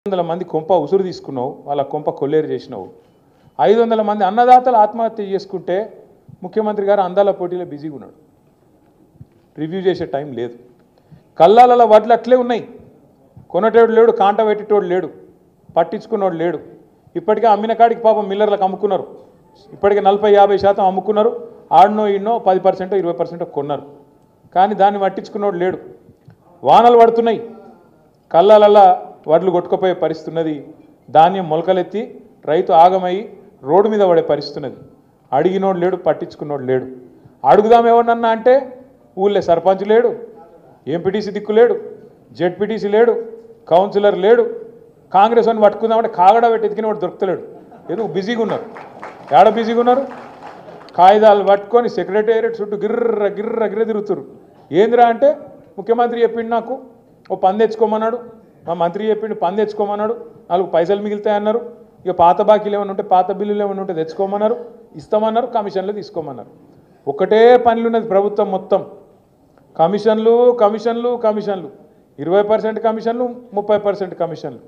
500 మంది కొంప ఉసురు తీసుకున్నావు, వాళ్ళ కొంప కొల్లేరు చేసినావు. 500 మంది అన్నదాతలు ఆత్మహత్య చేసుకుంటే ముఖ్యమంత్రి గారు అందాల పోటీలో బిజీగా ఉన్నాడు, రివ్యూ చేసే టైం లేదు. కల్లాల వడ్లు అట్లే ఉన్నాయి, కొనటోడు లేడు, కాంట పెట్టేటోడు లేడు, పట్టించుకున్నోడు లేడు. ఇప్పటికే అమ్మిన కాడికి పాపం మిల్లర్లకు అమ్ముకున్నారు, ఇప్పటికే 40-50% అమ్ముకున్నారు. ఆడనో ఈడనో 10% 20% కొన్నారు, కానీ దాన్ని పట్టించుకున్నోడు లేడు. వానలు పడుతున్నాయి, కళ్ళాలల్లా వడ్లు కొట్టుకుపోయే పరిస్థితి ఉన్నది. ధాన్యం మొలకలెత్తి రైతు ఆగమై రోడ్డు మీద పడే పరిస్థితి ఉన్నది. అడిగినోడు లేడు, పట్టించుకున్నోడు లేడు. అడుగుదాం ఎవరినన్నా అంటే ఊళ్ళో సర్పంచ్ లేడు, ఎంపీటీసీ దిక్కు లేడు, జెడ్పీటీసీ లేడు, కౌన్సిలర్ లేడు. కాంగ్రెస్ అని పట్టుకుందామంటే కాగడ పెట్టి ఎతికిన వాడు దొరుకుతలేడు. ఎందుకు బిజీగా ఉన్నారు? ఏడ బిజీగా ఉన్నారు? కాగితాలు పట్టుకొని సెక్రటేరియట్ చుట్టూ గిర్ర గిర్ర గిర్ర తిరుగుతున్నారు. ఏందిరా అంటే ముఖ్యమంత్రి చెప్పిండు, నాకు ఓ పని తెచ్చుకోమన్నాడు, మా మంత్రి చెప్పిండు పని తెచ్చుకోమన్నాడు, 4 పైసలు మిగులుతాయన్నారు. ఇక పాత బాకీలు ఏమైనా ఉంటే, పాత బిల్లులు ఏమైనా ఉంటే తెచ్చుకోమన్నారు, ఇస్తామన్నారు, కమిషన్లు తీసుకోమన్నారు. ఒకటే పనులు ఉన్నది ప్రభుత్వం మొత్తం, కమిషన్లు కమిషన్లు కమిషన్లు, 20% కమిషన్లు, 30% కమిషన్లు.